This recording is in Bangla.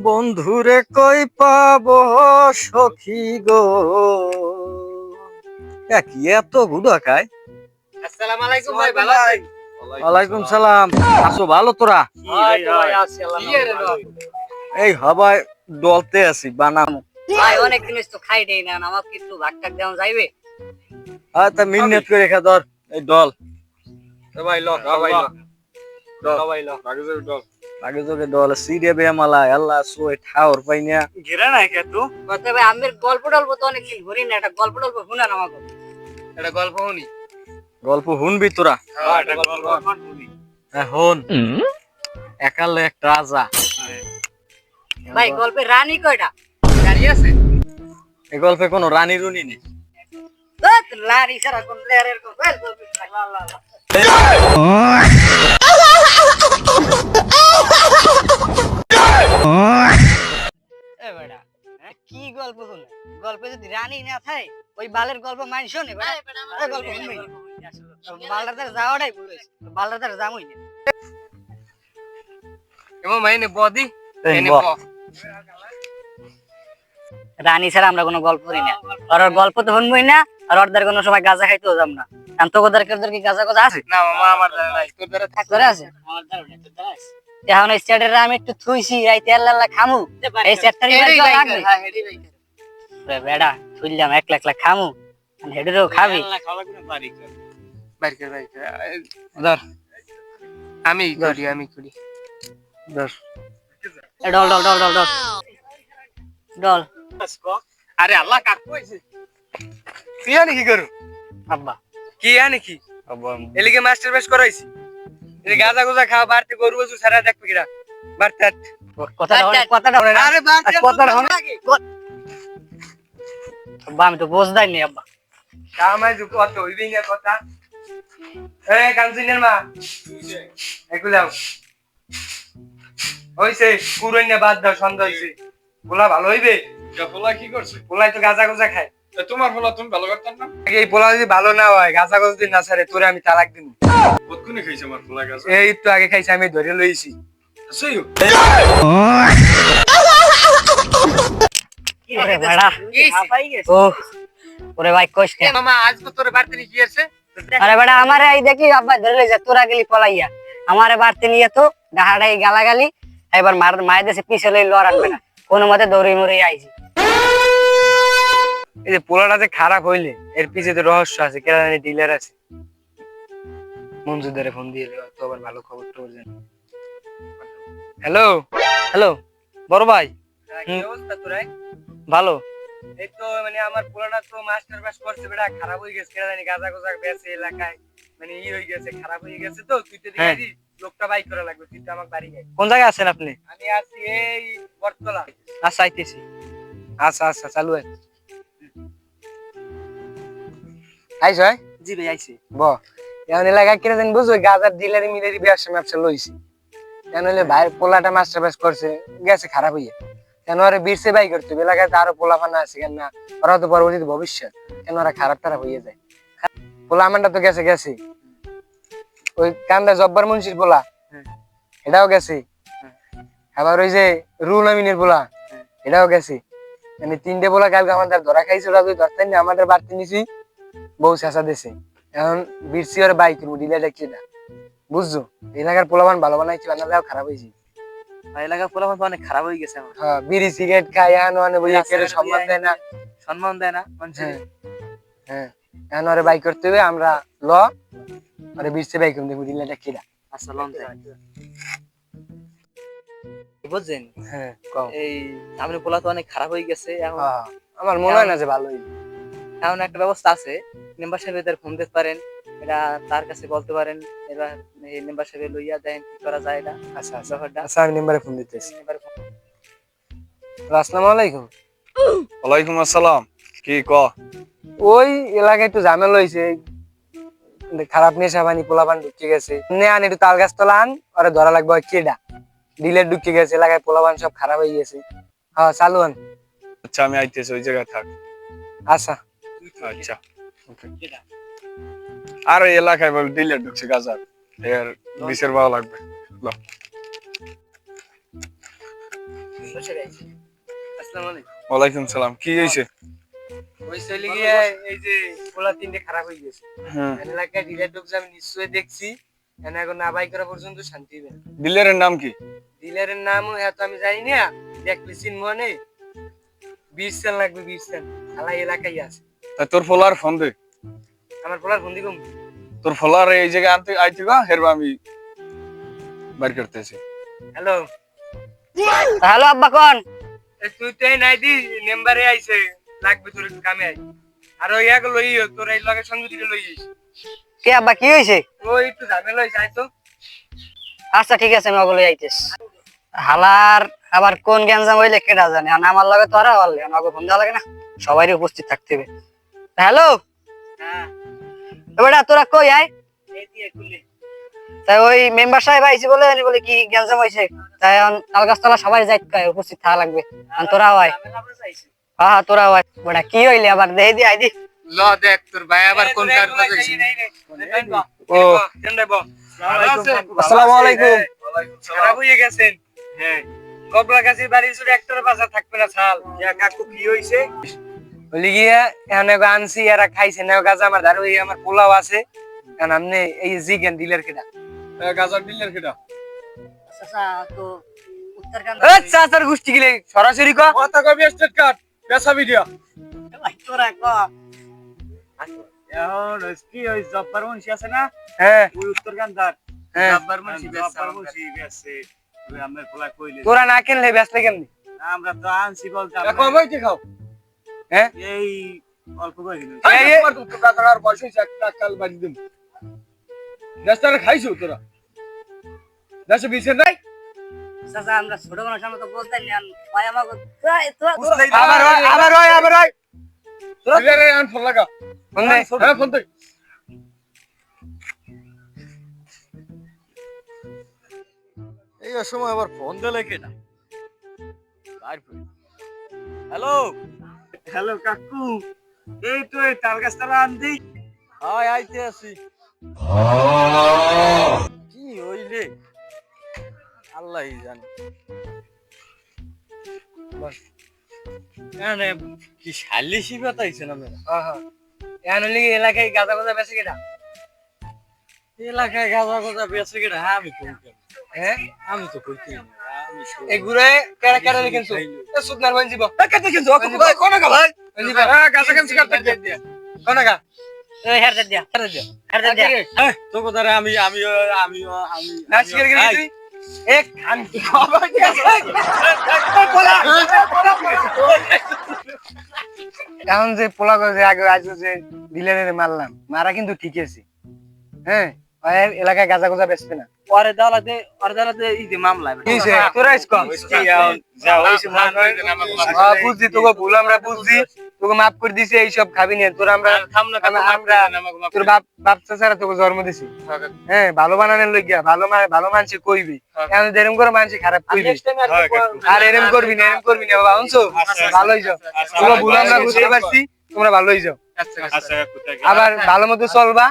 বন্ধুরে কই পাবো সখী গো, কি এত গুড়া খায়। আসসালামু আলাইকুম ভাই, ভালো আছেন? ওয়ালাইকুম সালাম। আছো ভালো তোরা? এই হবাই ডলতে আছি বানাম। ভাই অনেক জিনিস তো খাই দেই না, আমাকে একটু ভাগ টাক দেওয়া যাইবে? তা মিনিট করে রেখা ধর এই ডল। ভাই ল সবাই ল সবাই ল আগে তোকে ডল সিরিয়া বেমালা আল্লাহ সোয় ঠাওর পাইনা ঘিরা নাই কে তু কথা ভাই, আমের গল্প টল্প তো অনেক দিন ঘুরি না, একটা গল্প টল্প শুনান আমাকে। একটা গল্প শুনি। গল্প শুনবি তোরা? হ্যাঁ, একটা গল্প শুনি। হন একালে এক রাজা। ভাই গল্পে রানী কয়টা? রানী আছে? এই গল্পে কোনো রানী রুনি নেই। রানী ছাড়া কোন প্লেয়ারের গল্প? কি গল্প শুনে? গল্পে যদি রানী না থাকে ওই বালের গল্প মাইন শোনে গল্প শুনবি বালটার দ্বারা যাওয়াটাই ভুল হয়েছে, বালটার দ্বারা যামই না এমন মাইনে বদি এনে ব। রানী ছাড়া আমরা কোনো গল্প করি না, আর ওর গল্প তো শুনবই না, আর ওর দ্বারা কোনো সময় গাঁজা খাইতেও যাব না। কারণ তোর দ্বারা কেউ কি গাঁজা গাঁজা আছে? না মামা, আমার দ্বারা নাই। তোর দ্বারা থাকতে আছে? আমার দ্বারা নাই, তোর দ্বারা আছে। এখন স্টার্টার আমি একটু থুইছি, এই তেল লাল্লা খামু, এই সেটটারই লাগবে। হ্যাঁ হেডি ভাই রে বেডা, থুইলাম 1 লাখ লাখ খামু, আর হেডিরও খাবি। খাওয়া লাগবে না, বাড়ি কর বাড়ি কর ধর। আমি করি ধর। Doll doll doll doll doll doll. আরে আল্লাহ কাকু হইছে কি জানি কি করু আব্বা, কি জানি কি আব্বা এলিগে মাস্টার বেশ করাইছি। এই গাজা গুজা খাওয়া বাড়তে গরু বসু সারা দেখবে কিরা বাড়তে কথাটা আরে কথাটা আব্বা আমি তো বুঝদাই নি আব্বা। কামাই যুক কত হইবি না কথা। এই কানজিনের মা একটু যাও হইছে কুরইনা বাদ দাও, সন্ধ্যা হইছে। পোলা ভালো হইবে? পোলা কি করছে? পোলাই তো গাজা গুজা খায়। তোমার পোলা তুমি ভালো করতেন না? এই পোলা যদি ভালো না হয়, গাজা গুজা যদি না ছাড়ে, তোরে আমি তালাক দিন। কতক্ষণে খাইছে আমার পোলা গাজা? এই তো আগে খাইছে, আমি ধরে লইছি। আসইও কি রে বড়া, হাফাই গেছে। ও ওরে ভাই কইস না মামা, আজ তো তোরে বাড়তে নিয়ে কি আছে? আরে বড়া আমারে এই দেখি আব্বা ধরে লইছে, তোরা গেলি পলাইয়া আমারে বাড়তে নিয়ে তো ডাহাড়াই গালাগালি, এবার মায়ের দেশে পিছে লই লড় আনবে না, কোন মতে দৌড়ে মরে আইছি। এই যে পোলাটা যে খারাপ হইলে এর পিছে তো রহস্য আছে, কেরানি ডিলার আছে। মঞ্জুদারে ফোন দিয়ে তো আবার ভালো খবর টবর জানি। হ্যালো হ্যালো বড় ভাই, কি অবস্থা তোর? ভালো। এই তো মানে আমার পোলাটা তো মাস্টার পাস করছে, বেটা খারাপ হয়ে গেছে, কেরানি গাজা গোজা বেচে এলাকায়, মানে হয়ে গেছে, খারাপ হয়ে গেছে। তো তুই তো দেখি লোকটা বাইক করা লাগবে, তুই তো আমার বাড়ি যাই। কোন জায়গায় আছেন আপনি? আমি আছি এই বটতলা। আচ্ছা আইতেছি। আচ্ছা আচ্ছা চালু আছে। আইছ ভাই? জি ভাই আইছি। ব এখন এলাকায় কিনা জানি বুঝো গাজার ডিলারি মিলারি ব্যবসা ব্যবসা লইছি। কেন হলে ভাই পোলাটা মাস্টার পাস করছে, গেছে খারাপ হইয়া। কেন ওরা বীরসে বাই করতে এলাকায় তো আরো পোলাপানা আছে, কেন না ওরা তো পরবর্তীতে ভবিষ্যৎ, কেন ওরা খারাপ টারাপ হইয়া যায়। পোলা আমারটা তো গেছে গেছে, ওই কান্দা জব্বার মুন্সির পোলা এটাও গেছে, আবার ওই যে রুল আমিনের পোলা এটাও গেছে। মানে 3টে পোলা কালকে আমাদের ধরা খাইছে, ওরা তুই ধরতেন না, আমাদের বাড়তি নিছি বউ চেঁচা দিছে। এখন বীরসি ওর বাইক ডিলারটা কি না বুঝছো, এলাকার পোলাপান ভালো বানাইছি, বানালেও খারাপ হয়েছে। এলাকার পোলাপান অনেক খারাপ হয়ে গেছে। হ্যাঁ বিড়ি সিগারেট খায়, সম্মান দেয় না, সম্মান দেয় না মানুষের। হ্যাঁ এখন ওরে বাইক করতে হবে, আমরা ল ওরে বীরসি বাইক করতে ডিলারটা কিরা। আচ্ছা লন বুঝছেন? হ্যাঁ এই আমাদের পোলা তো অনেক খারাপ হয়ে গেছে। এখন আমার মনে হয় না যে ভালো হইবে। এখন একটা ব্যবস্থা আছে, মেম্বার সাহেবের ফোন দিতে পারেন, এটা তার কাছে বলতে পারেন, এবার এই মেম্বার সাহেব লইয়া দেন কি করা যায় এটা। আচ্ছা আচ্ছা আচ্ছা আমি মেম্বারে ফোন দিতেছি। আসসালামু আলাইকুম। ওয়ালাইকুম আসসালাম। কি ক? ওই এলাকায় একটু ঝামেলা হইছে, খারাপ নেশা পানি পোলাপান ঢুকে গেছে, নে আন একটু তাল গাছ তলা আন, ওরে ধরা লাগবে কেডা ডিলের ঢুকে গেছে, এলাকায় পোলাপান সব খারাপ হয়ে গেছে। হ্যাঁ চালু আন। আচ্ছা আমি আইতেছি, ওই জায়গায় থাক। আচ্ছা আচ্ছা আর এই এলাকায় বল ডিলার ঢুকছে গাজার, এর বিশের ভালো লাগবে। আসসালামু আলাইকুম। ওয়ালাইকুম সালাম কি হয়েছে? ওই চলে গিয়ে এই যে পোলা তিনটে খারাপ হয়ে গেছে। হুম এলাকায় ডিলার ঢুকছে আমি নিশ্চয়ই দেখছি। এখন না বাই করা পর্যন্ত শান্তি হবে না। ডিলারের নাম কি? ডিলারের নামও এত আমি জানি না, দেখলি চিনবো নে। 20 সেল লাগবে, 20 সেল। আলাই এলাকায় আছে। তা তোর ফলার ফোন দে। আমার পোলার ফোন দিকম। তোর ফলার এই জায়গায় আনতে আইতে গা হেরবা আমি বাইর করতেছি। হ্যালো, হ্যালো আব্বা কোন? তুই তো এই নাই দি মেম্বারে আইছে, লাগবে তোর একটু কামে আই। আর ওই এক লই তোর এই লগে সঙ্গে দিকে লই আইস। কে আব্বা কি হয়েছে? ওই একটু ঝামেলা হইছে, আই তো। আচ্ছা ঠিক আছে আমি ওগুলো যাইতেছি। হালার আবার কোন গ্যাঞ্জাম হইলে কেডা জানে, আর আমার লগে তোরা বললে আমাকে ফোন দেওয়া লাগে না, সবারই উপস্থিত থাকতে হবে। হ্যালো হ্যাঁ, বেটা তোরা কই আয়? এই দিয়ে খুলে। তাই ওই মেম্বার সাহেব আইছে বলে বলে কি গ্যাঞ্জাম হয়েছে, তাই এখন তালগাছতলা সবাই যাইতে উপস্থিত থাকা লাগবে। আর তোরাও আয়। ঝামেলা করে আইছে। হ্যাঁ হ্যাঁ তোরাও আয়। বেটা কি হইলে আবার দেই দি আই দি। ল দেখ তোর ভাই আবার কোন কাজ করছে। ও কেন ব? আসসালামু আলাইকুম। খারাপ হয়ে গেছেন। হ্যাঁ, কবলা গাছের বাড়ির ছোট একটার বাজার থাকবে না ছাল। ইয়া কাকু কি হইছে? বলি গিয়া এখানে আনছি এরা খাইছে না গাছ আমার ধারে ওই আমার পোলাও আছে। কারণ আপনি এই জিগান ডিলার কেডা? গাজার ডিলার কেটা? চাচা তো উত্তরকান্দ আচ্ছা স্যার গুষ্টি গিলে সরাসরি ক। কথা কবি স্টেট কাট পেশা ভিডিও। তোরা ক। এখন কি ওই জব্বার মুন্সি আছে না? হ্যাঁ ওই উত্তরকান্দার হ্যাঁ জব্বার মুন্সি বেচছে। আমরা পোলা কইলে তোরা না কিনলে বেচলে কেমনি? আমরা তো আনছি বলতে এখন ভাইতে খাও। হ্যাঁ এই অল্প করে দিন। এই তোমার তো টাকার পয়সা একটা কাল বাড়ি দিন। দেশটারে খাইছো তোরা? দেশে বিছে নাই? চাচা আমরা ছোট মানুষ, আমরা তো বলতে না ভাই আমাকে আবার হয়। ডিলারের আন ফোন লাগা। ফোন দে। হ্যাঁ ফোন দে। এই সময় আবার ফোন দিলে কেটা? হ্যালো হ্যালো কাকু, এই তো এই তাল গাছতলা আনছি। হয় আইতে আছি। কি হইলে আল্লাহই জানে। এখানে কি শালিশি বাতাইছেন আপনারা? এখন লিগে এলাকায় গাঁজা গাঁজা বেচে কেডা? এলাকায় গাঁজা গাঁজা বেঁচে কেটে আমি কোন হ্যাঁ আমি তো কইতে আমি এই ঘুরে কেডা কেডা কিনছো? এ সুদনার বন জীব। কেটে কিন্তু কোন গা ভাই গাঁজা কেন কাটতে দিয়া কোন গা এই হের দিয়া হের দিয়া হের দিয়া তো কোথায় আমি নাচিকের গেলি তুই এক খান এখন যে পোলা যে আগে আজ যে ডিলারে মারলাম, মারা কিন্তু ঠিক আছে। হ্যাঁ ওর এলাকায় গাঁজা গোজা বেচবে না। পরে দালাতে এই যে মামলা কিছে তোরা ইসকো যা হইছে মনে হয় বুঝছি, তোকে ভুল আমরা বুঝছি, তোকে মাফ করে দিছি। এইসব খাবি না তোরা। আমরা তোর বাপ চাচারা তোকে জন্ম দিছি। হ্যাঁ ভালো বানানোর লইগিয়া ভালো মানুষ কইবি। এখন এরকম করে মানুষ খারাপ কইবি, আর এরকম করবি না বাবা। শুনছো ভালো হইছো, তোকে ভুল আমরা বুঝতে পারছি, তোমরা ভালো হইছো। আবার ভালো মতো চলবা।